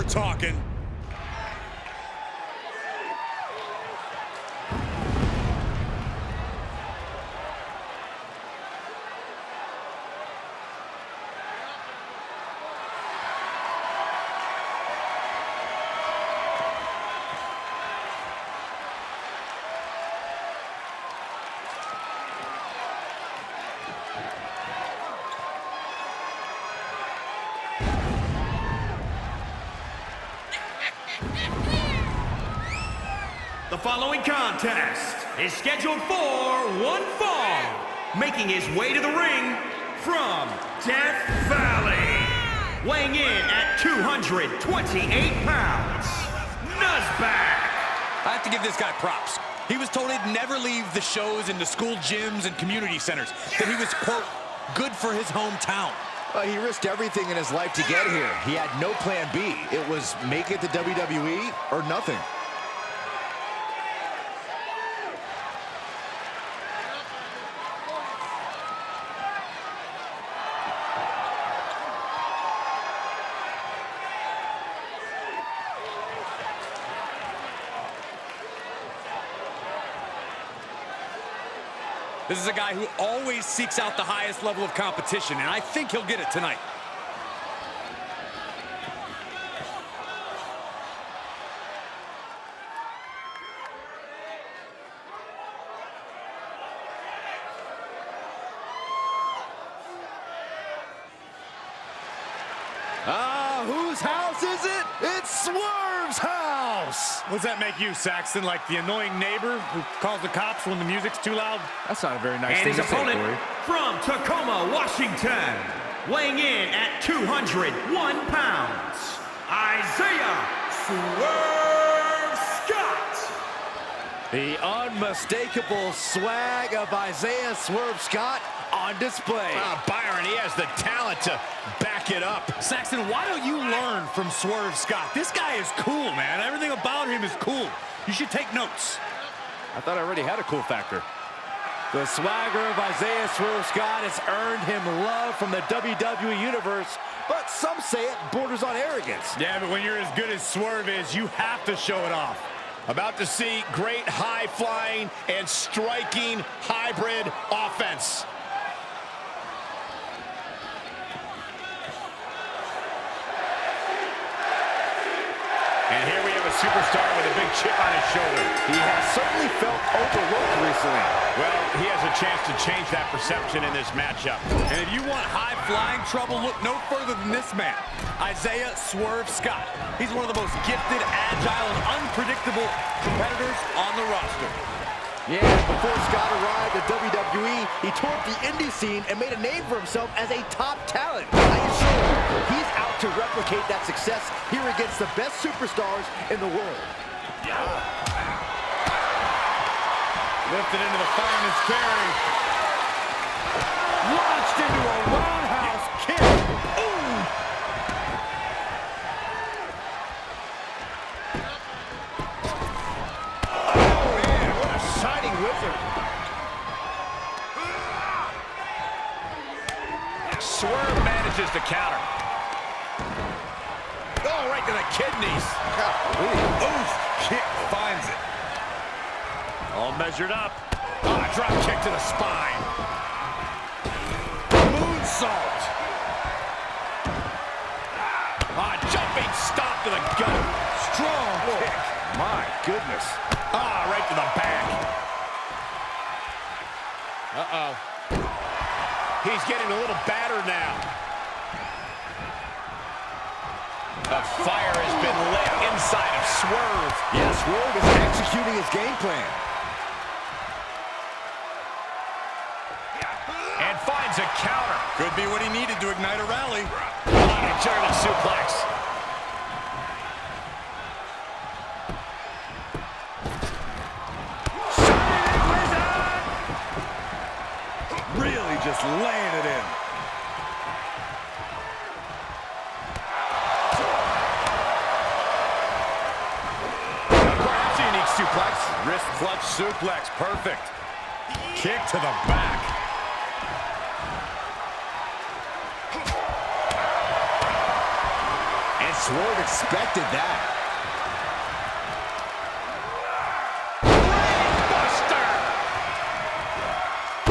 talking. The following contest is scheduled for one fall. Making his way to the ring from Death Valley. Weighing in at 228 pounds, Nuzback. I have to give this guy props. He was told he'd never leave the shows in the school gyms and community centers. That he was, quote, good for his hometown. He risked everything in his life to get here. He had no plan B. It was make it to WWE or nothing. This is a guy who always seeks out the highest level of competition, and I think he'll get it tonight. Whose house is it? It's Swerve's house! What does that make you, Saxton? Like the annoying neighbor who calls the cops when the music's too loud? That's not a very nice And thing his to say, opponent Corey. from Tacoma, Washington. Weighing in at 201 pounds, Isaiah Swerve Scott. The unmistakable swag of Isaiah Swerve Scott on display. Byron, he has the talent to back it up. Saxton, why don't you learn from Swerve Scott? This guy is cool, man. Everything about him is cool. You should take notes. I thought I already had a cool factor. The swagger of Isaiah Swerve Scott has earned him love from the WWE Universe, but some say it borders on arrogance. Yeah, but when you're as good as Swerve is, you have to show it off. About to see great high-flying and striking hybrid offense. And here we have a superstar with a big chip on his shoulder. He has certainly felt overlooked recently. Well, he has a chance to change that perception in this matchup. And if you want high-flying trouble, look no further than this man, Isaiah Swerve Scott. He's one of the most gifted, agile, and unpredictable competitors on the roster. Yeah, before Scott arrived at WWE, he toured the indie scene and made a name for himself as a top talent. I assure you, he's out to replicate that success here against the best superstars in the world. Lifted into the fireman's carry. Launched into a roundhouse kick. Ooh! Oh, man, what a shining wizard. Swerve manages to counter. Oh, right to the kidneys. Oof! Kick finds it. All measured up. Oh, a drop kick to the spine. Moonsault. Jumping stop to the gut. Strong kick. My goodness. Right to the back. He's getting a little battered now. The fire has been lit inside of Swerve. Yes, Swerve is executing his game plan. And finds a counter. Could be what he needed to ignite a rally. A German suplex. Really just laying it in. Perhaps a unique suplex. Wrist clutch suplex. Perfect. Kick to the back. Swerve expected that. Buster!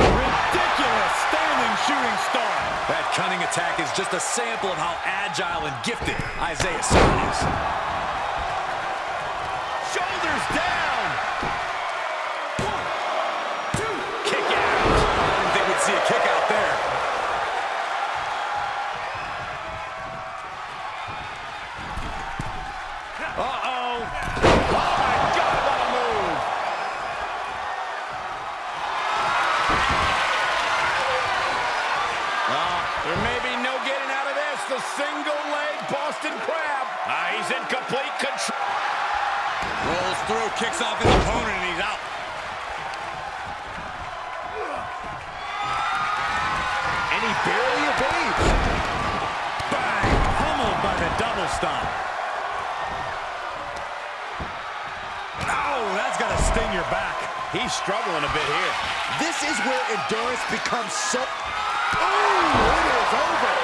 Ridiculous standing shooting star. That cunning attack is just a sample of how agile and gifted Isaiah Scott is. Shoulders down. 1, 2. Kick out. I didn't think we'd see a kick out there. Uh-oh. Oh, my God, what a move. There may be no getting out of this. The single-leg Boston Crab. He's in complete control. Rolls through, kicks off his opponent, and he's out. And he barely evades. Bang! Pummeled by the double stomp. Oh, that's got to sting your back. He's struggling a bit here. This is where endurance becomes so... Oh, it is over.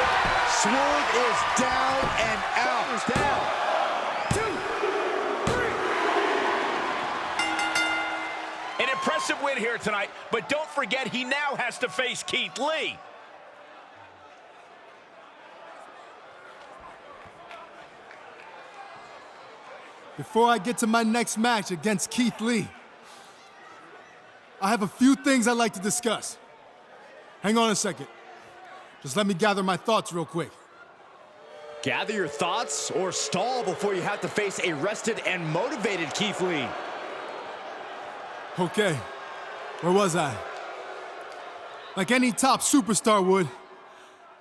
Swerve is down and out. Down. 2, 3. An impressive win here tonight, but don't forget he now has to face Keith Lee. Before I get to my next match against Keith Lee, I have a few things I'd like to discuss. Hang on a second. Just let me gather my thoughts real quick. Gather your thoughts or stall before you have to face a rested and motivated Keith Lee. Okay, where was I? Like any top superstar would,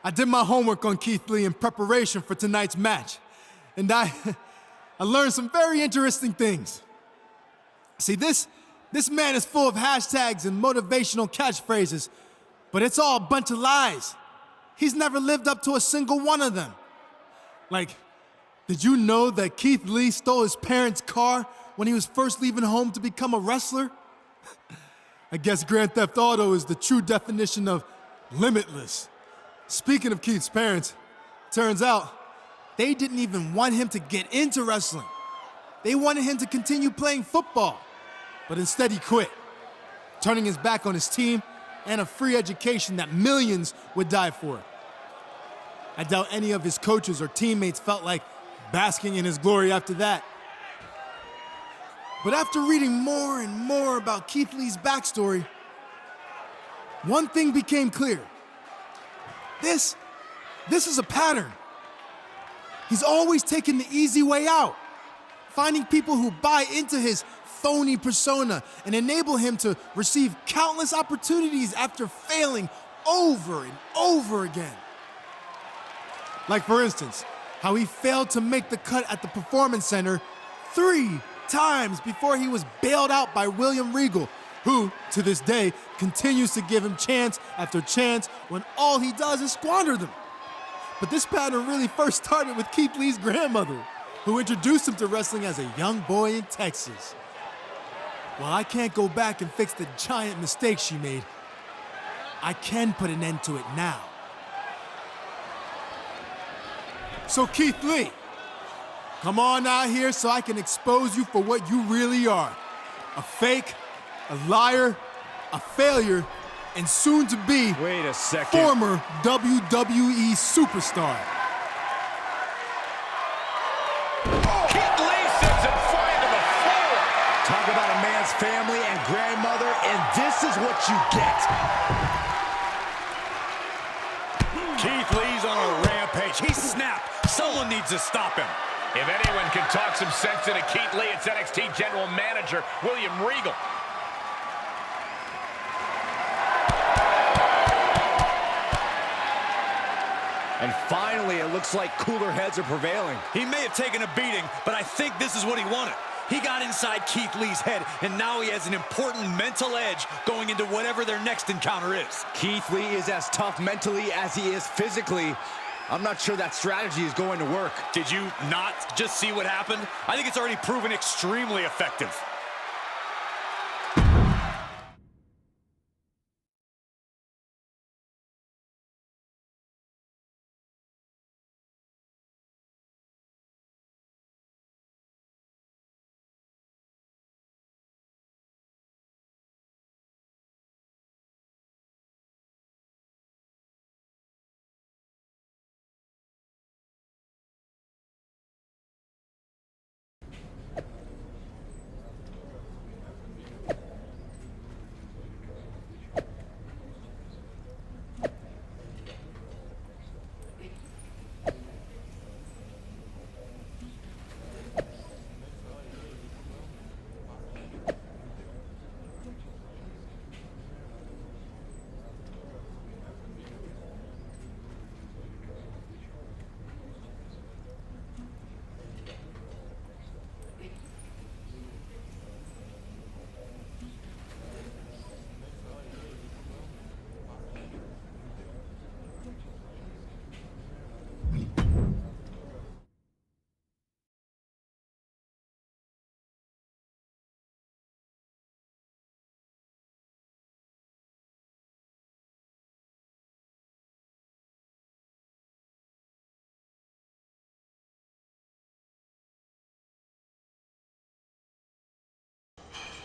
I did my homework on Keith Lee in preparation for tonight's match. And I learned some very interesting things. See, this man is full of hashtags and motivational catchphrases, but it's all a bunch of lies. He's never lived up to a single one of them. Like, did you know that Keith Lee stole his parents' car when he was first leaving home to become a wrestler? I guess Grand Theft Auto is the true definition of limitless. Speaking of Keith's parents, turns out they didn't even want him to get into wrestling. They wanted him to continue playing football, but instead he quit, turning his back on his team and a free education that millions would die for. I doubt any of his coaches or teammates felt like basking in his glory after that. But after reading more and more about Keith Lee's backstory, one thing became clear. This is a pattern. He's always taking the easy way out, finding people who buy into his phony persona and enable him to receive countless opportunities after failing over and over again. Like, for instance, how he failed to make the cut at the Performance Center 3 times before he was bailed out by William Regal, who, to this day, continues to give him chance after chance when all he does is squander them. But this pattern really first started with Keith Lee's grandmother, who introduced him to wrestling as a young boy in Texas. While I can't go back and fix the giant mistake she made, I can put an end to it now. So Keith Lee, come on out here so I can expose you for what you really are. A fake, a liar, a failure, and soon to be Wait a second. former WWE superstar. Keith Lee sends him flying to the floor. Talk about a man's family and grandmother, and this is what you get. Keith Lee's on a rampage. He snapped. Someone needs to stop him. If anyone can talk some sense into Keith Lee, it's NXT General Manager William Regal. And finally, it looks like cooler heads are prevailing. He may have taken a beating, but I think this is what he wanted. He got inside Keith Lee's head, and now he has an important mental edge going into whatever their next encounter is. Keith Lee is as tough mentally as he is physically. I'm not sure that strategy is going to work. Did you not just see what happened? I think it's already proven extremely effective.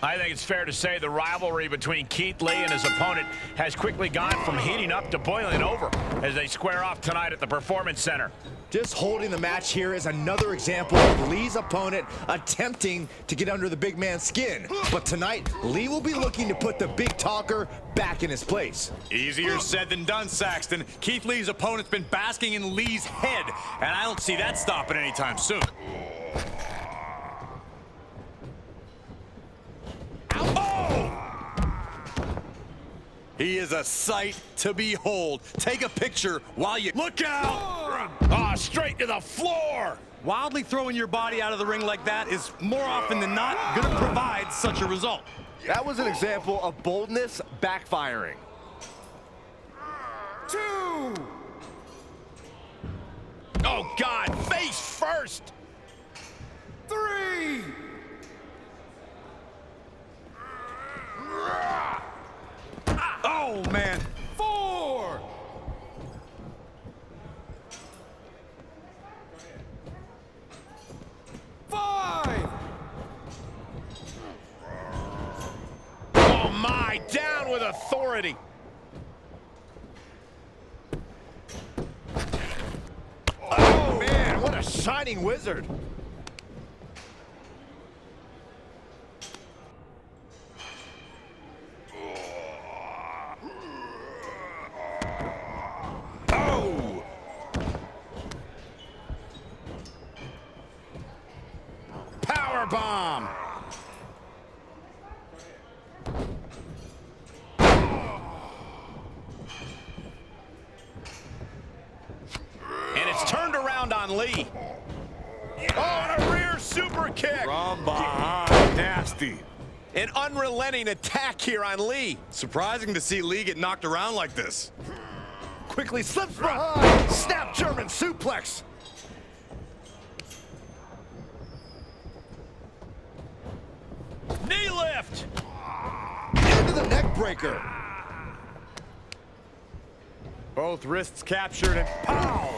I think it's fair to say the rivalry between Keith Lee and his opponent has quickly gone from heating up to boiling over as they square off tonight at the Performance Center. Just holding the match here is another example of Lee's opponent attempting to get under the big man's skin. But tonight, Lee will be looking to put the big talker back in his place. Easier said than done, Saxton. Keith Lee's opponent's been basking in Lee's head, and I don't see that stopping anytime soon. He is a sight to behold. Take a picture while you... Look out! Straight to the floor! Wildly throwing your body out of the ring like that is more often than not going to provide such a result. That was an example of boldness backfiring. 2! Oh, God, face first! 3! Oh, man. 4! Oh, my, down with authority. Oh, man, what a shining wizard. Bomb. And it's turned around on Lee. Oh, and a rear super kick. From behind. Nasty. An unrelenting attack here on Lee. Surprising to see Lee get knocked around like this. Quickly slips behind. Snap German suplex. Knee lift. Into the neck breaker. Both wrists captured and pow!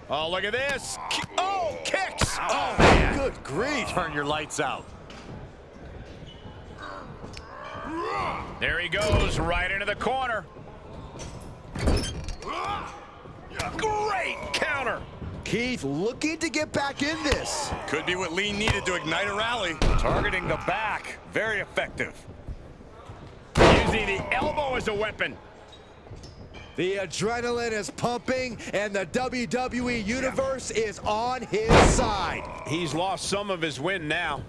Oh, look at this. Oh, kicks. Oh, man. Good grief. Turn your lights out. There he goes, right into the corner. Great counter. Keith looking to get back in this. Could be what Lee needed to ignite a rally. Targeting the back. Very effective. Using the elbow as a weapon. The adrenaline is pumping, and the WWE Universe is on his side. He's lost some of his win now.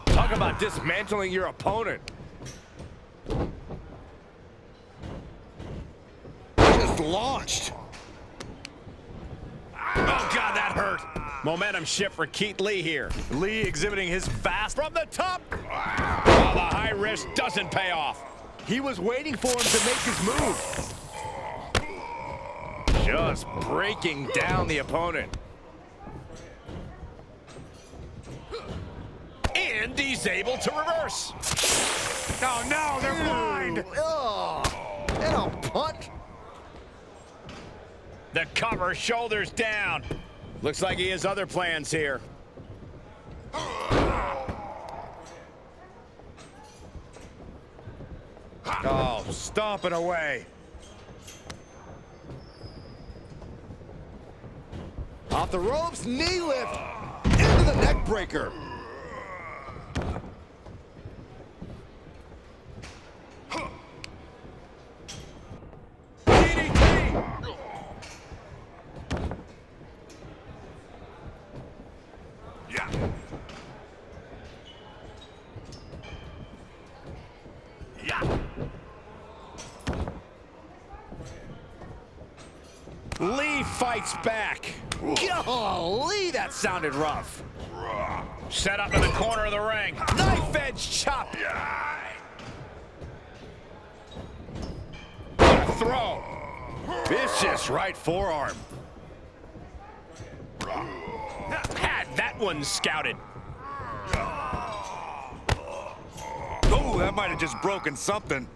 Talk about dismantling your opponent. Just launched. Oh, God, that hurt. Momentum shift for Keith Lee here. Lee exhibiting his vast... From the top. Oh, the high risk doesn't pay off. He was waiting for him to make his move. Just breaking down the opponent. And he's able to reverse. Oh, no, they're blind. Oh, and a punt. The cover, shoulders down. Looks like he has other plans here. Oh, stomping away. Off the ropes, knee lift. Into the neck breaker. Lee fights back. Golly, that sounded rough. Set up in the corner of the ring. Knife edge chop. What a throw. Vicious right forearm. Had that one scouted. Oh, that might have just broken something.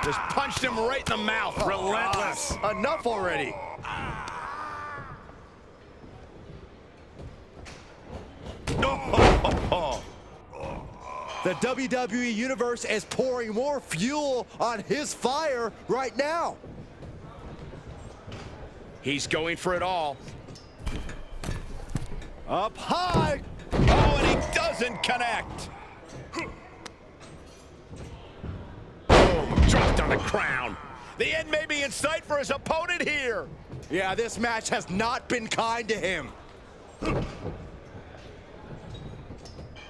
Just punched him right in the mouth. Relentless. Enough already. The WWE Universe is pouring more fuel on his fire right now. He's going for it all. Up high. Oh, and he doesn't connect. Boom, dropped on the crown. The end may be in sight for his opponent here. Yeah, this match has not been kind to him.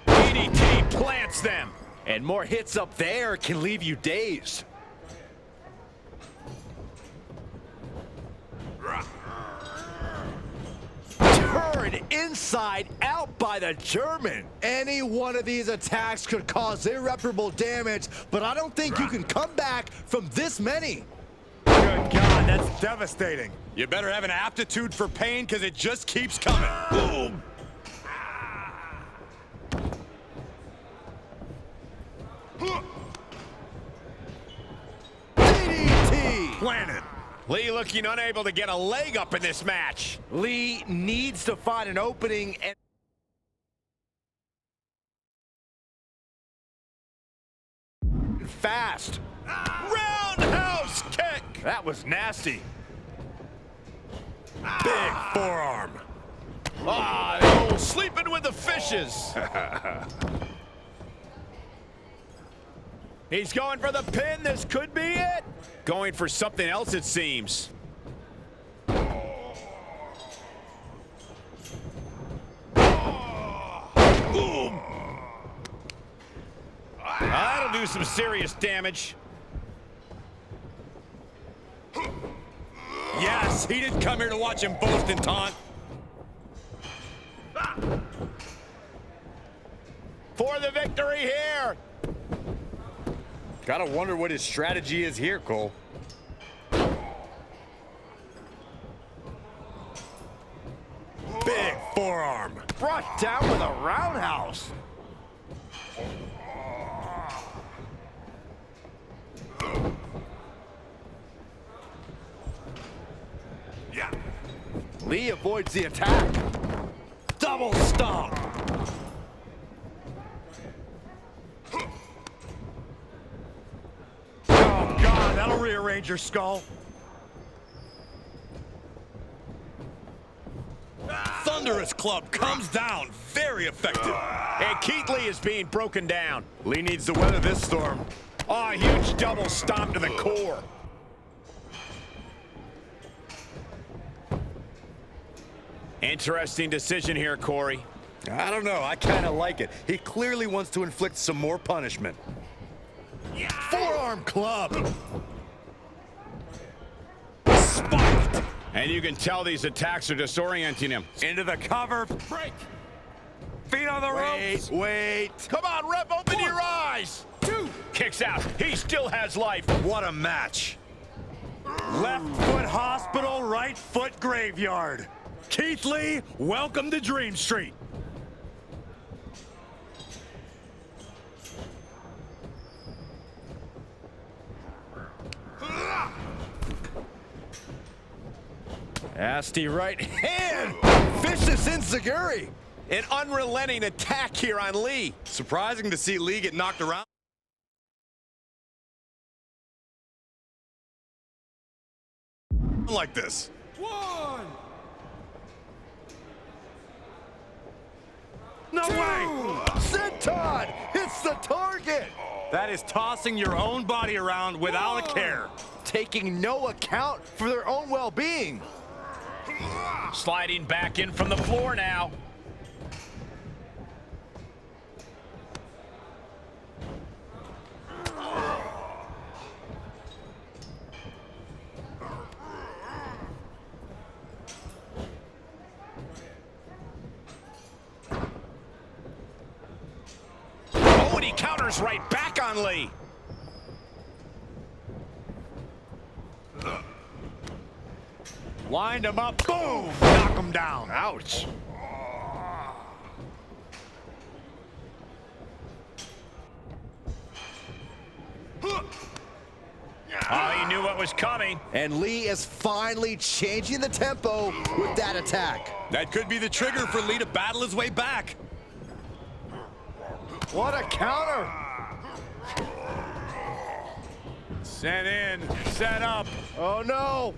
DDT plants them. And more hits up there can leave you dazed. Turned inside out by the German. Any one of these attacks could cause irreparable damage, but I don't think you can come back from this many. Good God, that's devastating. You better have an aptitude for pain because it just keeps coming. Boom. DDT! Planted. Lee looking unable to get a leg up in this match. Lee needs to find an opening and fast. Roundhouse kick. That was nasty. Big forearm. Ah, the old sleeping with the fishes. He's going for the pin. This could be it. Going for something else, it seems. Boom. That'll do some serious damage. Yes, he didn't come here to watch him boast and taunt. For the victory here. Gotta wonder what his strategy is here, Cole. Big forearm. Brought down with a roundhouse. Yeah. Lee avoids the attack. Double stomp. Oh, God, that'll rearrange your skull. Thunderous club comes down. Very effective. And Keith Lee is being broken down. Lee needs to weather this storm. Oh, a huge double stomp to the core. Interesting decision here, Corey. I don't know. I kind of like it. He clearly wants to inflict some more punishment. Forearm club. Spiked. And you can tell these attacks are disorienting him. Into the cover. Break. Feet on the ropes. Wait. Come on, Rep, open your eyes. 2. Kicks out. He still has life. What a match. Left foot hospital, right foot graveyard. Keith Lee, welcome to Dream Street. Nasty right hand. Vicious enziguri. An unrelenting attack here on Lee. Surprising to see Lee get knocked around like this. 1. No way! Senton hits the target. That is tossing your own body around without a care. Taking no account for their own well-being. Sliding back in from the floor now. Oh, and he counters right back on Lee. Lined him up, boom! Knock him down. Ouch. Oh, he knew what was coming. And Lee is finally changing the tempo with that attack. That could be the trigger for Lee to battle his way back. What a counter! Sent in, set up. Oh no!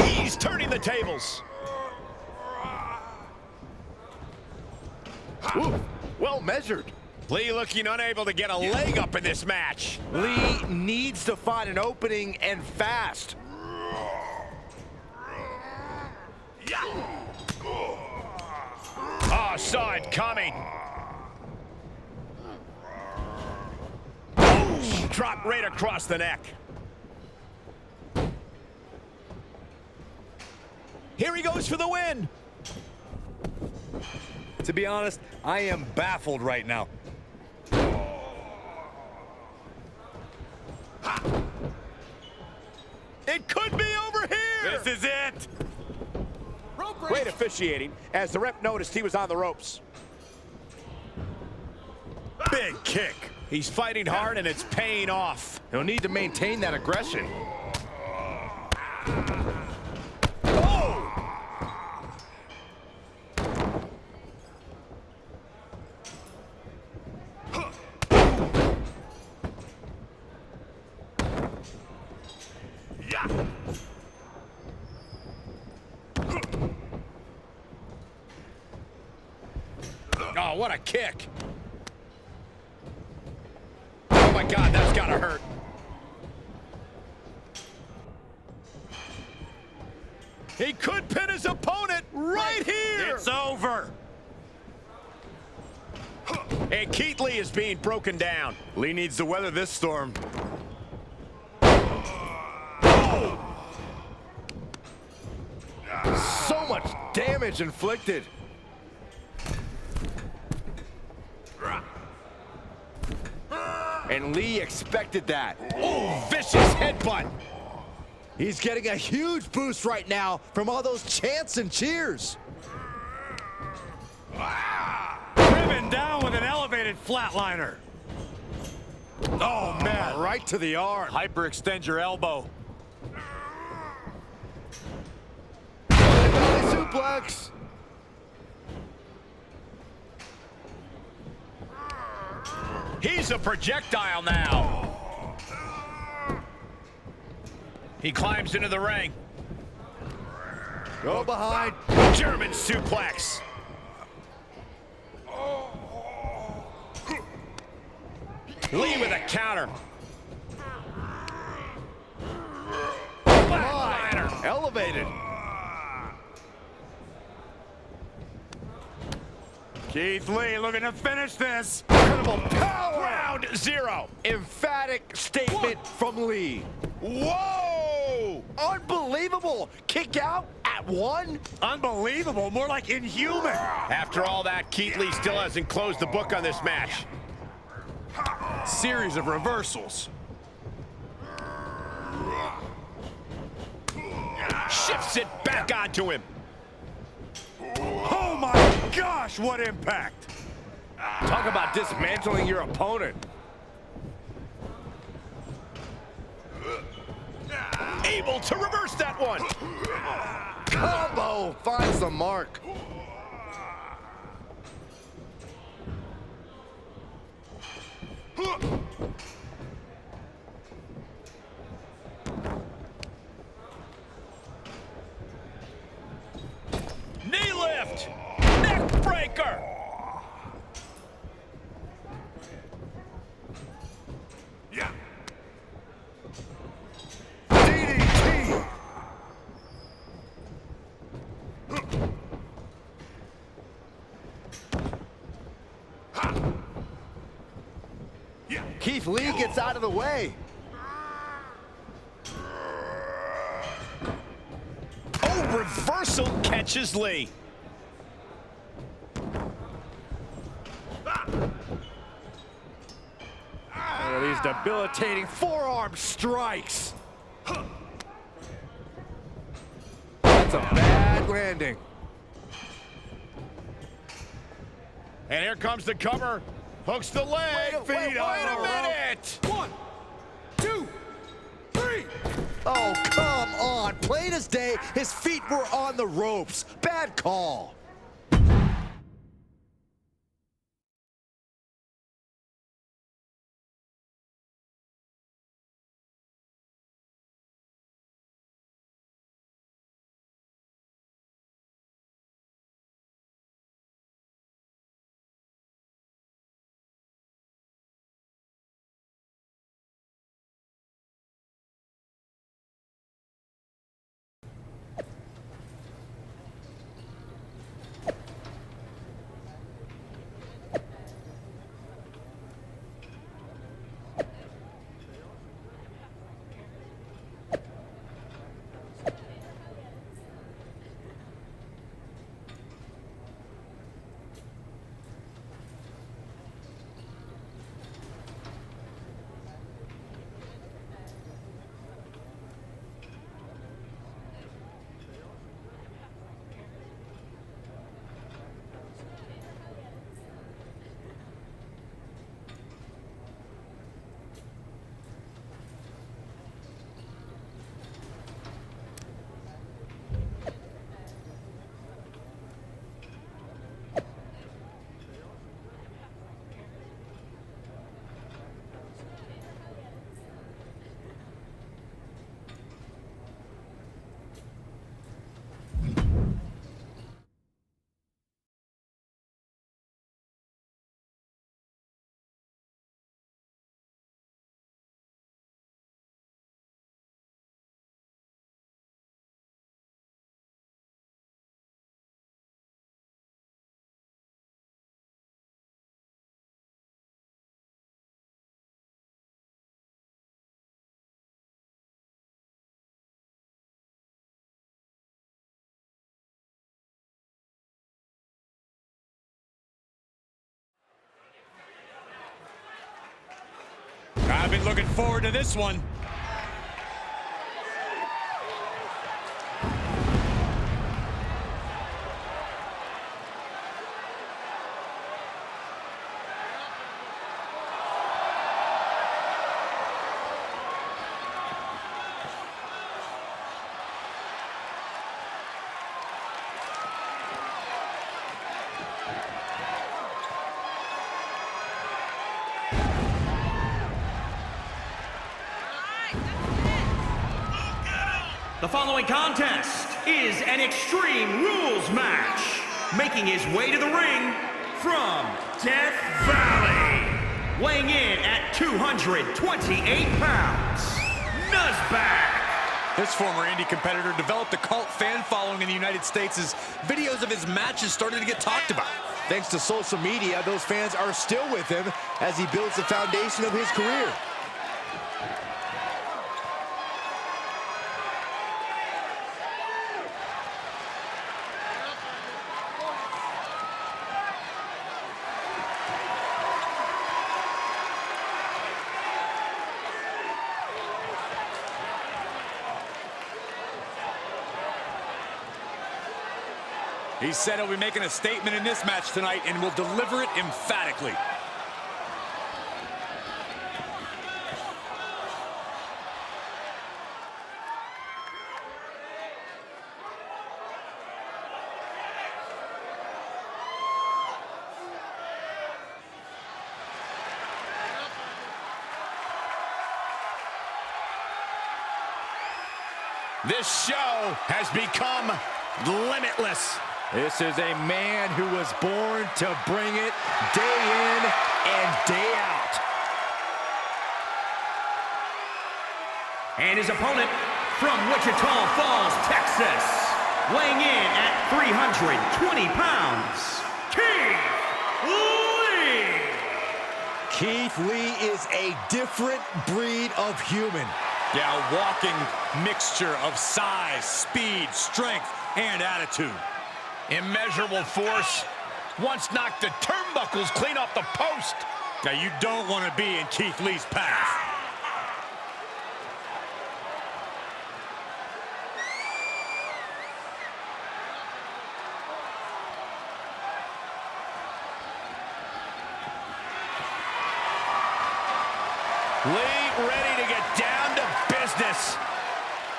He's turning the tables. Ooh, well measured. Lee looking unable to get a leg up in this match. Lee needs to find an opening and fast. Oh, saw it coming. Oh, drop right across the neck. Here he goes for the win. To be honest, I am baffled right now. It could be over here. This is it. Great officiating, as the ref noticed he was on the ropes. Big kick. He's fighting hard and it's paying off. He'll need to maintain that aggression. Oh, what a kick. Oh my God, that's gotta hurt. He could pin his opponent right here. It's over. And Keith Lee is being broken down. Lee needs to weather this storm. So much damage inflicted. And Lee expected that. Oh, vicious headbutt. He's getting a huge boost right now from all those chants and cheers. Driven down with an elevated flatliner. Oh, man. Right to the arm. Hyperextend your elbow. Belly suplex. He's a projectile now. He climbs into the ring. Go behind. German suplex. Lee with a counter. Flatliner. Elevated. Keith Lee looking to finish this. Incredible power. Round 0. Emphatic statement from Lee. Whoa! Unbelievable. Kick out at 1. Unbelievable. More like inhuman. After all that, Keith Lee still hasn't closed the book on this match. Series of reversals. Shifts it back onto him. Oh my gosh, what impact. Talk about dismantling your opponent. Able to reverse that one. Combo finds the mark. Knee lift. Neck breaker. Yeah. DDT. Keith Lee gets out of the way. Oh, reversal catches Lee. Oh, these debilitating forearm strikes. That's a bad landing. And here comes the cover. Hooks the leg. Wait a minute. 1, 2, 3. Oh, come on. Plain as day, his feet were on the ropes. Bad call. I've been looking forward to this one. The following contest is an Extreme Rules match. Making his way to the ring from Death Valley. Weighing in at 228 pounds, Nuzbak. This former indie competitor developed a cult fan following in the United States as videos of his matches started to get talked about. Thanks to social media, those fans are still with him as he builds the foundation of his career. He said he'll be making a statement in this match tonight and will deliver it emphatically. This show has become limitless. This is a man who was born to bring it day in and day out. And his opponent from Wichita Falls, Texas, weighing in at 320 pounds, Keith Lee. Keith Lee is a different breed of human. Yeah, a walking mixture of size, speed, strength, and attitude. Immeasurable force. Once knocked the turnbuckles clean off the post. Now, you don't want to be in Keith Lee's path. Lee ready to get down to business.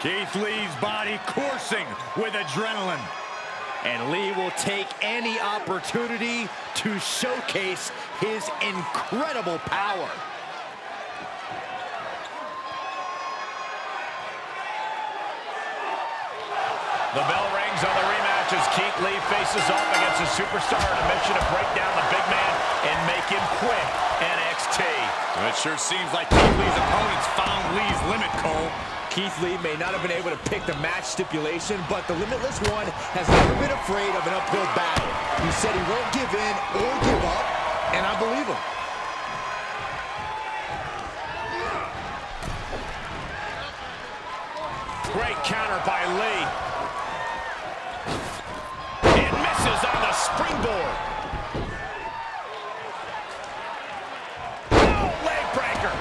Keith Lee's body coursing with adrenaline. And Lee will take any opportunity to showcase his incredible power. The bell rings on the rematch as Keith Lee faces off against a superstar in a mission to break down the big man and make him quit NXT. Well, it sure seems like Keith Lee's opponents found Lee's limit, Cole. Keith Lee may not have been able to pick the match stipulation, but the Limitless One has never been afraid of an uphill battle. He said he won't give in or give up, and I believe him. Great counter by Lee. It misses on the springboard. Oh, leg breaker.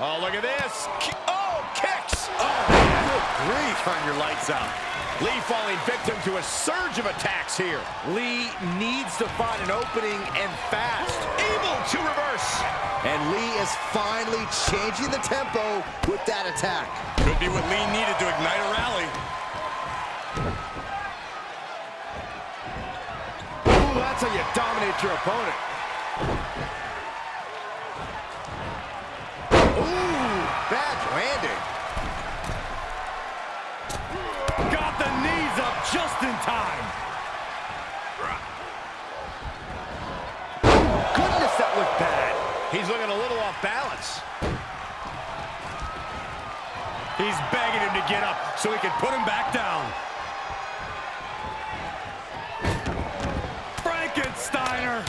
Oh, look at this. Oh, kicks. Oh, man. Good grief. Turn your lights out. Lee falling victim to a surge of attacks here. Lee needs to find an opening and fast. Able to reverse. And Lee is finally changing the tempo with that attack. Could be what Lee needed to ignite a rally. Ooh, that's how you dominate your opponent. Ooh, bad landing. Got the knees up just in time. Goodness, that looked bad. He's looking a little off balance. He's begging him to get up so he can put him back down. Frankensteiner.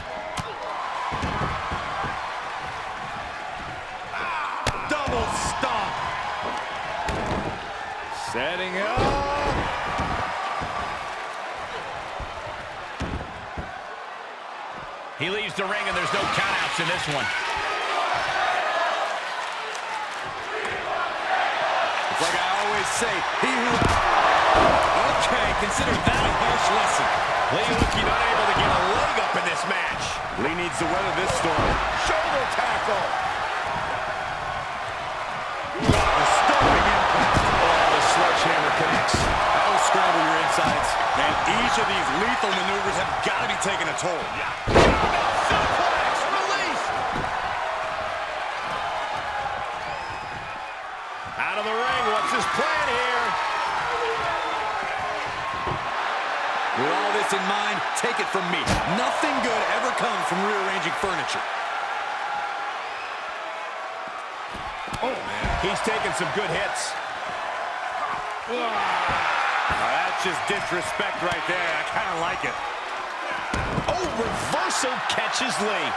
Double stomp. Setting up. He leaves the ring and there's no countouts in this one. Like I always say, he who... Okay, consider that a harsh lesson. Lee looking unable to get a leg up in this match. Lee needs to weather this storm. Shoulder tackle. Disturbing impact. Oh, the sledgehammer connects. That will scramble your insides. And each of these lethal maneuvers have got to be taking a toll. Suplex release. Out of the ring. What's his plan here? With all this in mind, take it from me. Nothing good ever comes from rearranging furniture. Oh, man. He's taking some good hits. That's just disrespect right there. I kind of like it. Oh, reversal catches Lee.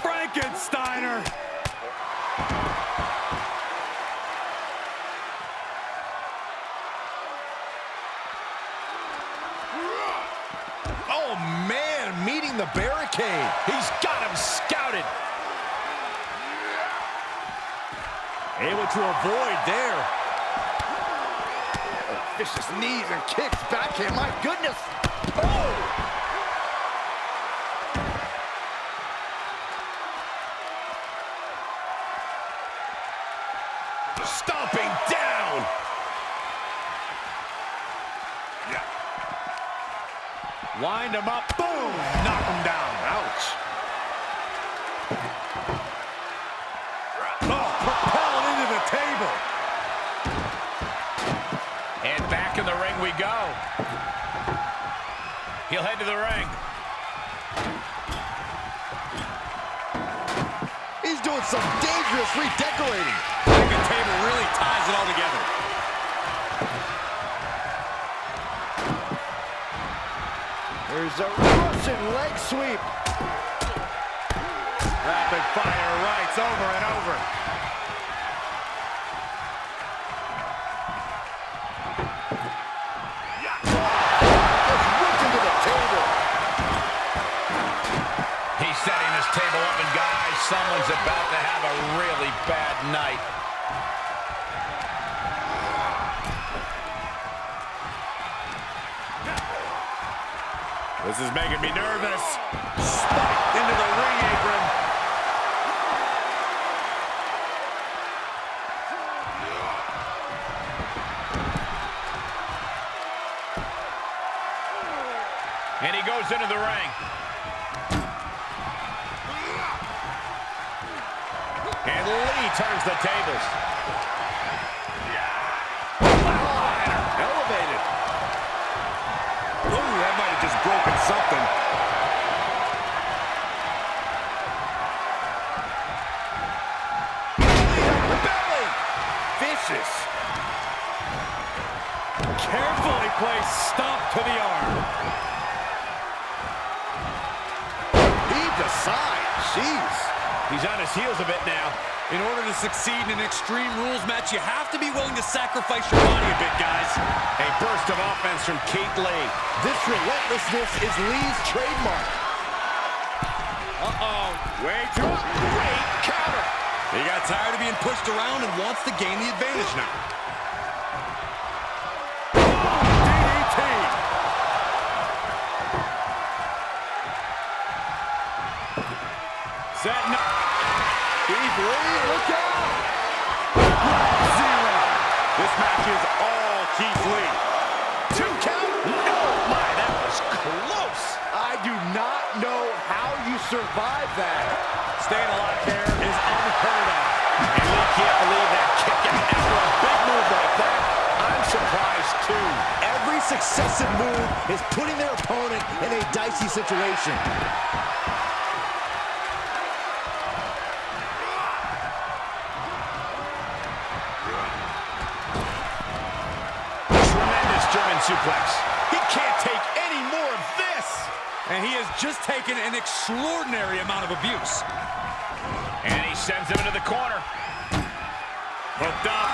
Frankensteiner. Oh, man, meeting the barricade. He's got him scouted. Able to avoid there. Vicious knees and kicks backhand. My goodness. Oh! Stomping down. Wind him up. Boom. Knock him down. Ouch. Oh, propelled into the table. And back in the ring we go. He'll head to the ring. He's doing some dangerous redecorating. Second table really ties it all together. There's a Russian leg sweep. Rapid fire rights over and over. Just ripped into the table. He's setting this table up, and guys, someone's about to have a really bad night. This is making me nervous. Spiked into the ring apron. And he goes into the ring. And Lee turns the tables. Elevated. Ooh, that might have just broken something. Belly. Vicious. Carefully placed stomp to the arm. Heave the side. Jeez. He's on his heels a bit now. In order to succeed in an Extreme Rules match, you have to be willing to sacrifice your body a bit, guys. A burst of offense from Keith Lee. This relentlessness is Lee's trademark. Uh-oh. Way too great counter. He got tired of being pushed around and wants to gain the advantage now. DDT. Setting up. Keith Lee, look out! Zero. This match is all Keith Lee. 2 count. Oh my, that was close. I do not know how you survive that. Staying alive there is unheard of. And Lee can't believe that kick out after a big move like that. I'm surprised too. Every successive move is putting their opponent in a dicey situation. Tremendous German suplex. He can't take any more of this. And he has just taken an extraordinary amount of abuse. And he sends him into the corner. Hooked up.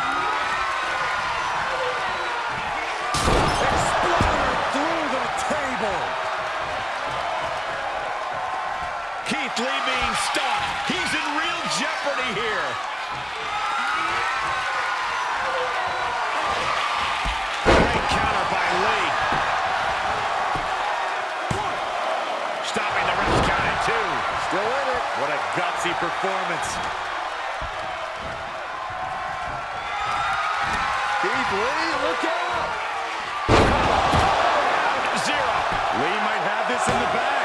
Exploded through the table. Keith Lee being stopped. He's in real jeopardy here. Great counter by Lee. Stopping the ref's count at 2. Still in it. What a gutsy performance. Keith Lee, look out. 0. Lee might have this in the bag.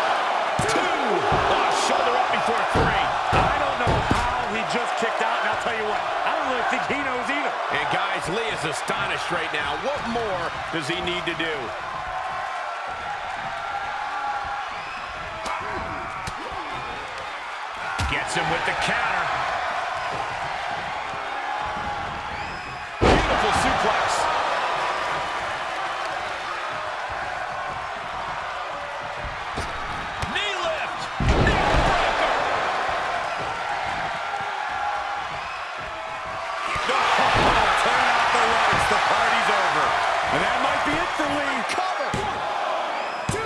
2. Oh, shoulder up before 3. I don't know how he just kicked out, and I'll tell you what, I don't really think he knows either. And guys, Lee is astonished right now. What more does he need to do? Gets him with the counter. Beautiful suplex. Knee lift. Neck breaker. Turn out the lights, the party's over. And that might be it for Lee. Cover. 2.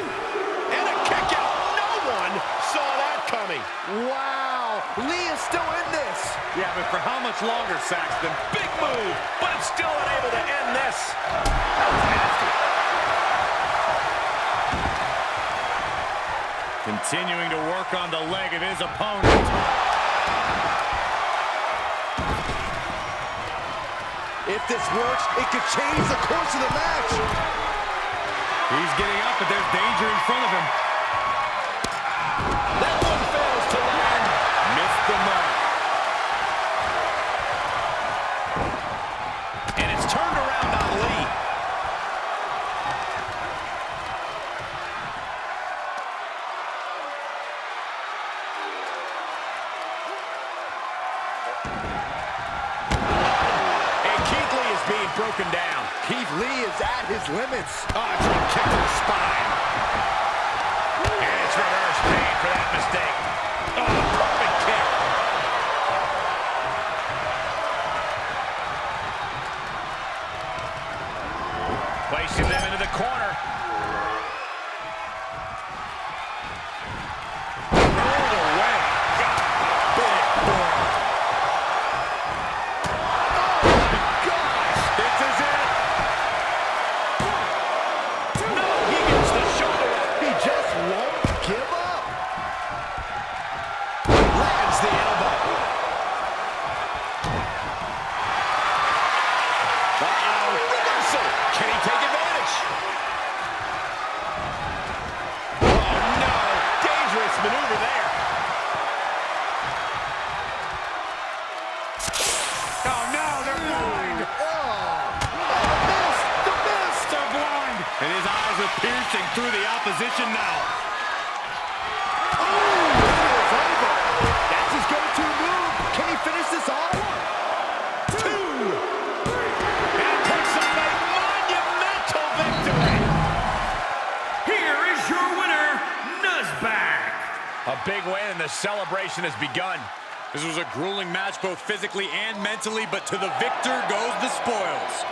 And a kick out. No one saw that coming. Wow, Lee is still in this. Yeah, but for how much longer, Saxton? Big move, but it's still unable to end this. That was nasty. Continuing to work on the leg of his opponent. If this works, it could change the course of the match. He's getting up, but there's danger in front of him. That one fails to land. Missed the mark. And it's turned around on Lee. And Keith Lee is being broken down. Keith Lee is at his limits. Oh, drop kick to the spine. And it's reverse pain for that mistake. Oh, perfect kick. Placing them into the corner. Rolled away. Big boy. Oh, my gosh. This is it. No, he gets the His eyes are piercing through the opposition now. Oh, it is over. That's his go-to move. Can he finish this off? 1, 2, 3. And picks up a monumental victory. Here is your winner, Nuzback. A big win, and the celebration has begun. This was a grueling match both physically and mentally, but to the victor goes the spoils.